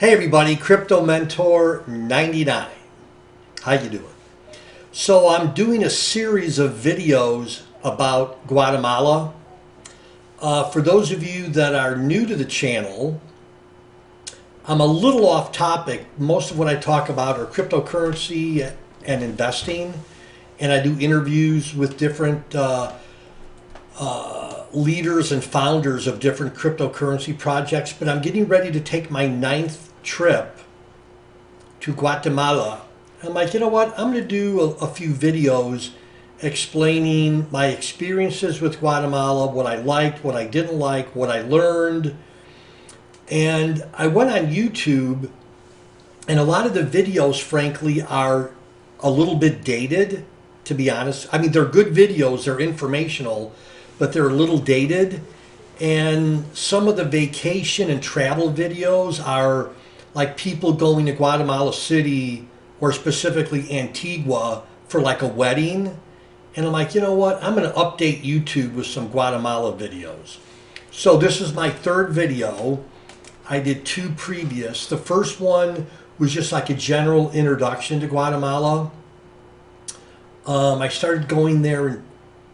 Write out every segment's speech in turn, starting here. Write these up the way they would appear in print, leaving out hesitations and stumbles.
Hey everybody, Crypto Mentor 99. How you doing? So I'm doing a series of videos about Guatemala. For those of you that are new to the channel, I'm a little off topic. Most of what I talk about are cryptocurrency and investing, and I do interviews with different leaders and founders of different cryptocurrency projects. But I'm getting ready to take my 9th trip to Guatemala. I'm like, you know what? I'm going to do a few videos explaining my experiences with Guatemala, what I liked, what I didn't like, what I learned. And I went on YouTube, and a lot of the videos, frankly, are a little bit dated, to be honest. I mean, they're good videos, they're informational, but they're a little dated. And some of the vacation and travel videos are like people going to Guatemala City or specifically Antigua for like a wedding. And I'm like, you know what? I'm going to update YouTube with some Guatemala videos. So this is my 3rd video. I did 2 previous. The first one was just like a general introduction to Guatemala. I started going there in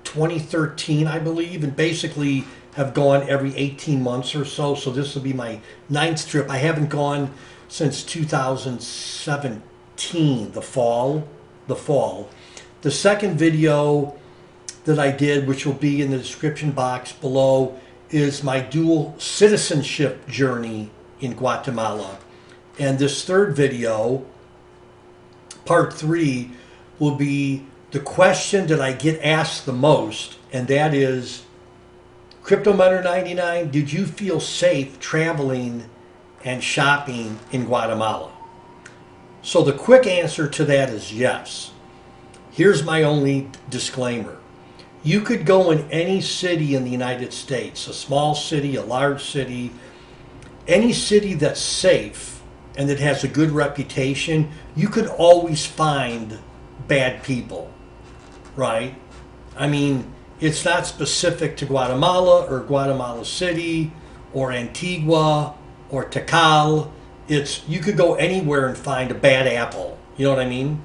2013, I believe, and basically have gone every 18 months or so. So this will be my 9th trip. I haven't gone since 2017, the fall. The second video that I did, which will be in the description box below, is my dual citizenship journey in Guatemala. And this 3rd video, part 3, will be the question that I get asked the most, and that is, Crypto Mentor 99, did you feel safe traveling and shopping in Guatemala? So the quick answer to that is yes. Here's my only disclaimer. You could go in any city in the United States, a small city, a large city, any city that's safe and that has a good reputation, you could always find bad people, right? I mean, it's not specific to Guatemala or Guatemala City or Antigua or Tikal. You could go anywhere and find a bad apple. You know what I mean?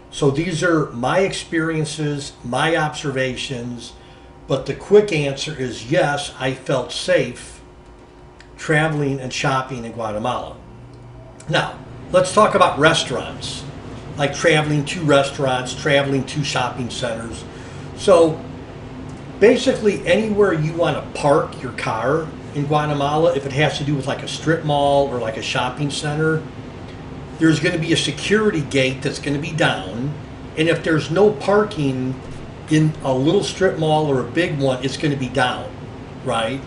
So these are my experiences, my observations, but the quick answer is yes, I felt safe traveling and shopping in Guatemala. Now, let's talk about restaurants, like traveling to restaurants, traveling to shopping centers. So basically anywhere you want to park your car in Guatemala, if it has to do with like a strip mall or like a shopping center, there's going to be a security gate that's going to be down. And if there's no parking in a little strip mall or a big one, it's going to be down, right?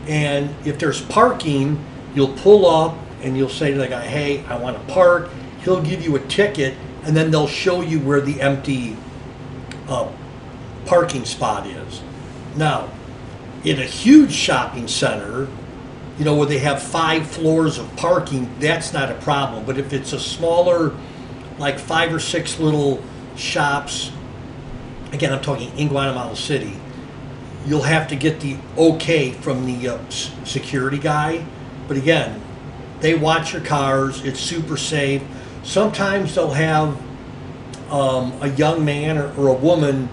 And if there's parking, you'll pull up and you'll say to the guy, hey, I want to park. He'll give you a ticket, and then they'll show you where the empty parking spot is. Now, in a huge shopping center, you know, where they have 5 floors of parking, that's not a problem. But if it's a smaller, like 5 or 6 little shops, again, I'm talking in Guatemala City, you'll have to get the okay from the security guy. But again, they watch your cars, it's super safe. Sometimes they'll have a young man or a woman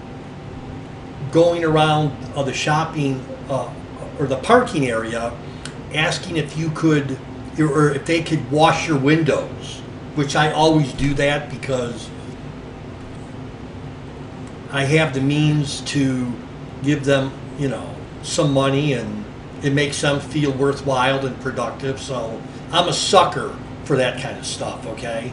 going around the shopping or the parking area asking if you could, or if they could wash your windows, which I always do that because I have the means to give them, you know, some money, and it makes them feel worthwhile and productive. So I'm a sucker for that kind of stuff, okay?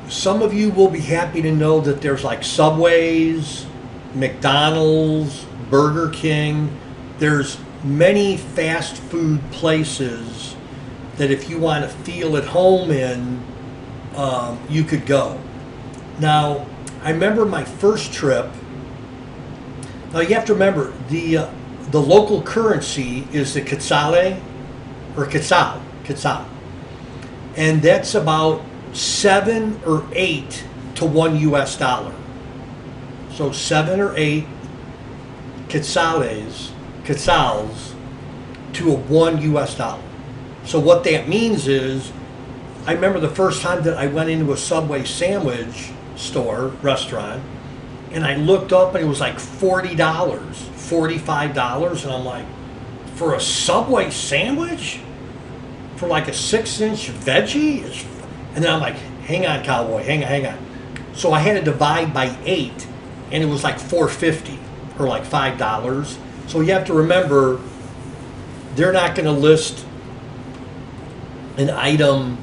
Some of you will be happy to know that there's like Subways, McDonald's, Burger King. There's many fast food places that if you want to feel at home in, you could go. Now, I remember my first trip. Now you have to remember the local currency is the quetzal, or quetzal, and that's about 7 or 8 to 1 US dollar. So 7 or 8 quetzals to a 1 US dollar. So what that means is, I remember the first time that I went into a Subway sandwich store, restaurant, and I looked up and it was like $40, $45, and I'm like, for a Subway sandwich? For like a 6-inch veggie? And then I'm like, hang on, cowboy, hang on. So I had to divide by 8, and it was like $4.50 or like $5. So you have to remember, they're not going to list an item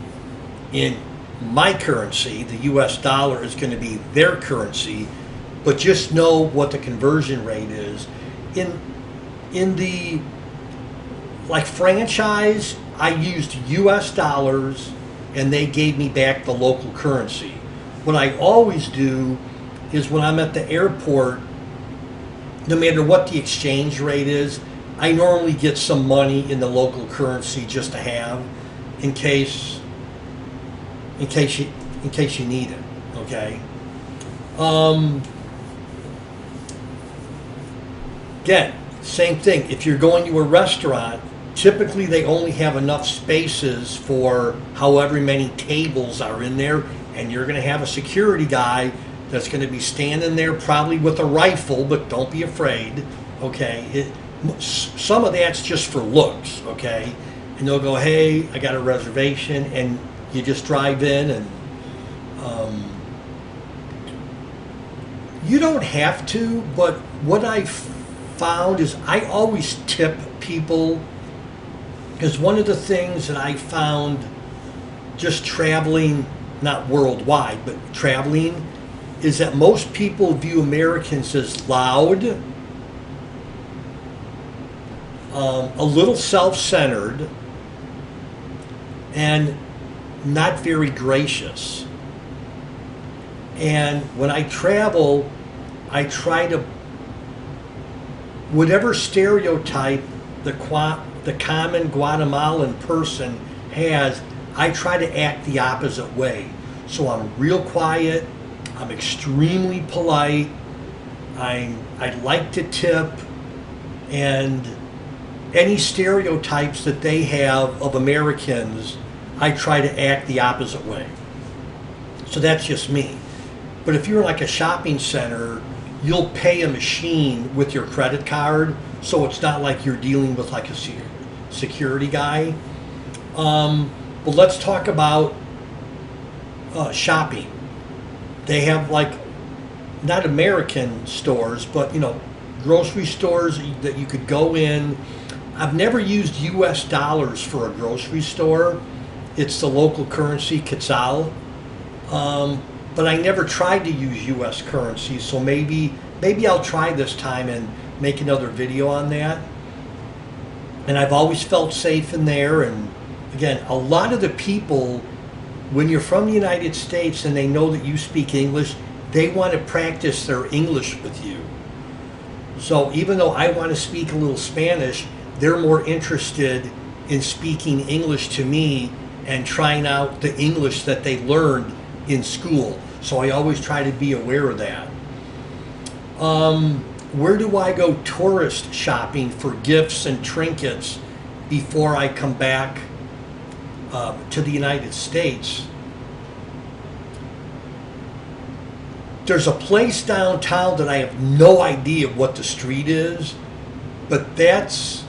in my currency. The US dollar is going to be their currency, but just know what the conversion rate is. In the like franchise, I used US dollars and they gave me back the local currency. What I always do is when I'm at the airport, no matter what the exchange rate is, I normally get some money in the local currency just to have in case you need it. Okay. Again, same thing. If you're going to a restaurant, typically they only have enough spaces for however many tables are in there, and you're going to have a security guy that's going to be standing there probably with a rifle, but don't be afraid. Okay. Some of that's just for looks. Okay. And they'll go, hey, I got a reservation, and you just drive in, and you don't have to, but what I found is I always tip people, because one of the things that I found just traveling, not worldwide, but traveling, is that most people view Americans as loud, a little self-centered, and not very gracious. And when I travel, I try to, whatever stereotype the common Guatemalan person has, I try to act the opposite way. So I'm real quiet, I'm extremely polite, I like to tip, and any stereotypes that they have of Americans, I try to act the opposite way. So that's just me. But if you're like a shopping center, you'll pay a machine with your credit card, so it's not like you're dealing with like a security guy. But let's talk about shopping. They have like, not American stores, but grocery stores that you could go in. I've never used US dollars for a grocery store. It's the local currency, Quetzal. But I never tried to use US currency, so maybe I'll try this time and make another video on that. And I've always felt safe in there. And again, a lot of the people, when you're from the United States and they know that you speak English, they want to practice their English with you. So even though I want to speak a little Spanish, they're more interested in speaking English to me and trying out the English that they learned in school. So I always try to be aware of that. Where do I go tourist shopping for gifts and trinkets before I come back to the United States? There's a place downtown that I have no idea what the street is, but that's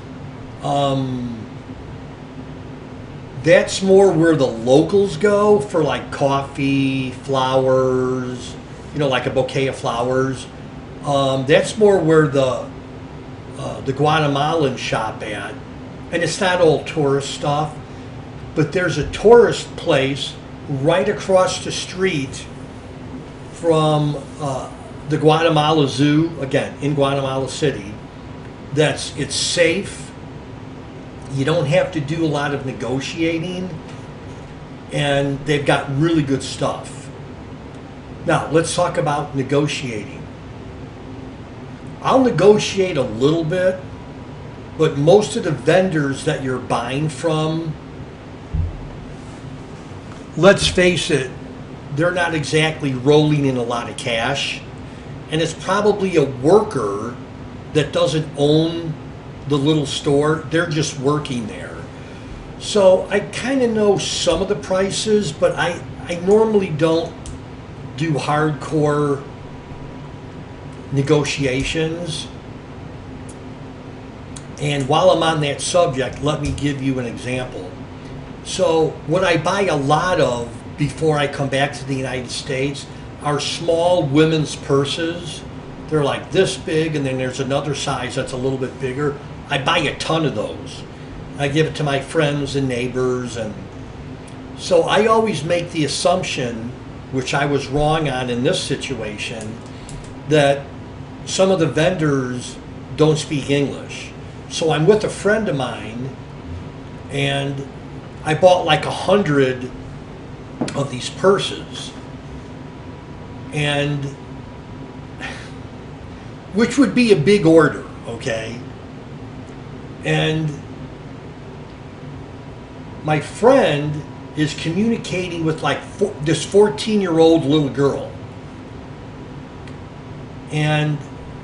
more where the locals go for like coffee, flowers, like a bouquet of flowers. That's more where the Guatemalan shop at. And it's not all tourist stuff, but there's a tourist place right across the street from the Guatemala Zoo, again, in Guatemala City. It's safe. You don't have to do a lot of negotiating, and they've got really good stuff. Now, let's talk about negotiating. I'll negotiate a little bit, but most of the vendors that you're buying from, let's face it, they're not exactly rolling in a lot of cash, and it's probably a worker that doesn't own the little store. They're just working there. So I kind of know some of the prices, but I normally don't do hardcore negotiations. And while I'm on that subject, let me give you an example. So what I buy a lot of before I come back to the United States are small women's purses. They're like this big, and then there's another size that's a little bit bigger. I buy a ton of those. I give it to my friends and neighbors, and so I always make the assumption, which I was wrong on in this situation, that some of the vendors don't speak English. So I'm with a friend of mine, and I bought like 100 of these purses, and which would be a big order, okay? And my friend is communicating with like this 14-year-old little girl, and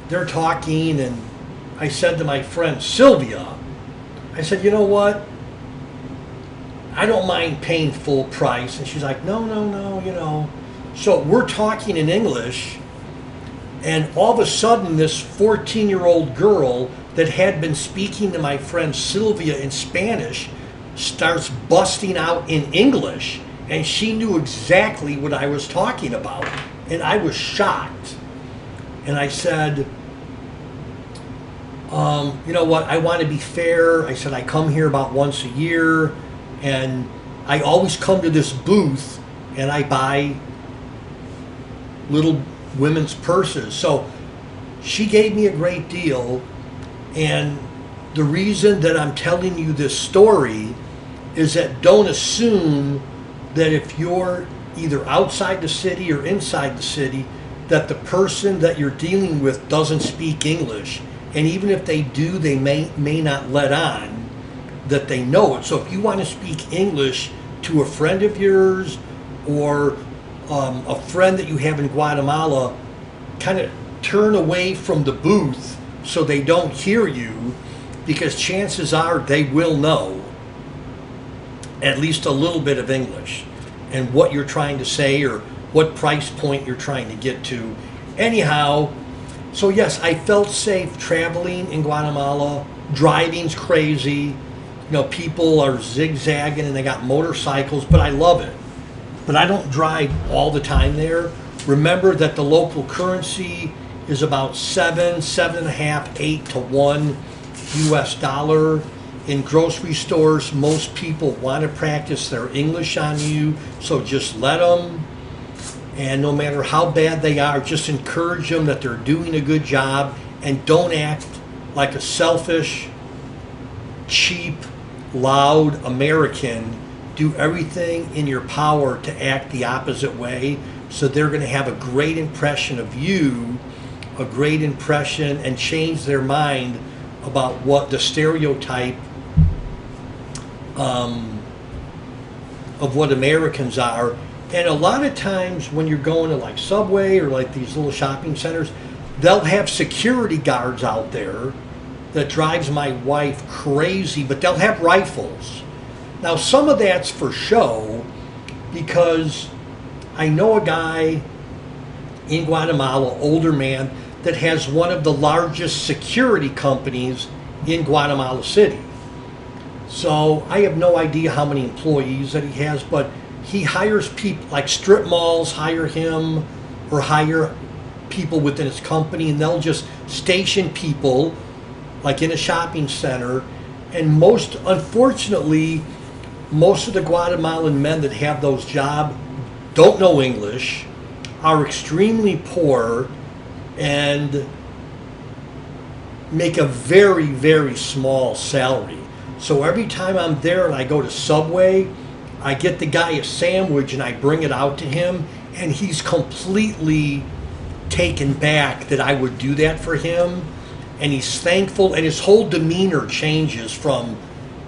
they're talking, and I said to my friend Sylvia, I said, you know what? I don't mind paying full price. And she's like, no, no, no, you know. So we're talking in English, and all of a sudden this 14-year-old girl that had been speaking to my friend Sylvia in Spanish starts busting out in English, and she knew exactly what I was talking about. And I was shocked. And I said, you know what, I want to be fair. I said, I come here about once a year, and I always come to this booth and I buy little women's purses. So she gave me a great deal, and the reason that I'm telling you this story is that don't assume that if you're either outside the city or inside the city, that the person that you're dealing with doesn't speak English. And even if they do, they may not let on that they know it. So if you want to speak English to a friend of yours, or a friend that you have in Guatemala, kind of turn away from the booth so they don't hear you, because chances are they will know at least a little bit of English and what you're trying to say or what price point you're trying to get to. Anyhow, so yes, I felt safe traveling in Guatemala. Driving's crazy. You know, people are zigzagging and they got motorcycles, but I love it. But I don't drive all the time there. Remember that the local currency is about 7.5, 8 to 1 US dollar. In grocery stores, most people want to practice their English on you, so just let them. And no matter how bad they are, just encourage them that they're doing a good job, and don't act like a selfish, cheap, loud American. Do everything in your power to act the opposite way, so they're going to have a great impression of you, a great impression, and change their mind about what the stereotype of what Americans are. And a lot of times when you're going to like Subway or like these little shopping centers, they'll have security guards out there that drives my wife crazy, but they'll have rifles. Now some of that's for show, because I know a guy in Guatemala, older man, that has one of the largest security companies in Guatemala City. So I have no idea how many employees that he has, but he hires people, like strip malls hire him or hire people within his company, and they'll just station people like in a shopping center. And unfortunately, most of the Guatemalan men that have those jobs don't know English, are extremely poor, and make a very, very small salary. So every time I'm there and I go to Subway, I get the guy a sandwich and I bring it out to him, and he's completely taken back that I would do that for him, and he's thankful, and his whole demeanor changes from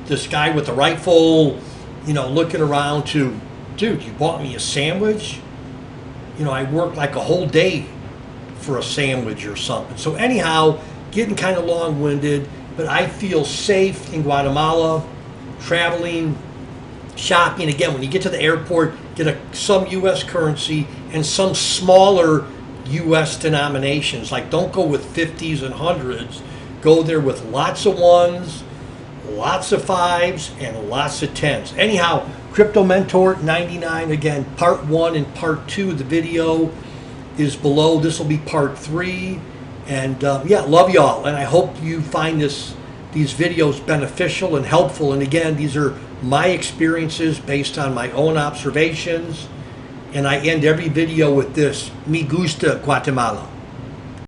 this guy with a rifle, you know, looking around, to, dude, you bought me a sandwich? You know, I worked like a whole day for a sandwich or something. So anyhow, getting kind of long-winded, but I feel safe in Guatemala, traveling, shopping. Again, when you get to the airport, get some U.S. currency and some smaller U.S. denominations. Like, don't go with 50s and 100s. Go there with lots of ones, lots of fives, and lots of 10s. Anyhow, Crypto Mentor 99, again, part 1 and part 2 of the video is below. This will be part 3. And yeah, love y'all. And I hope you find these videos beneficial and helpful. And again, these are my experiences based on my own observations. And I end every video with this: Me gusta Guatemala.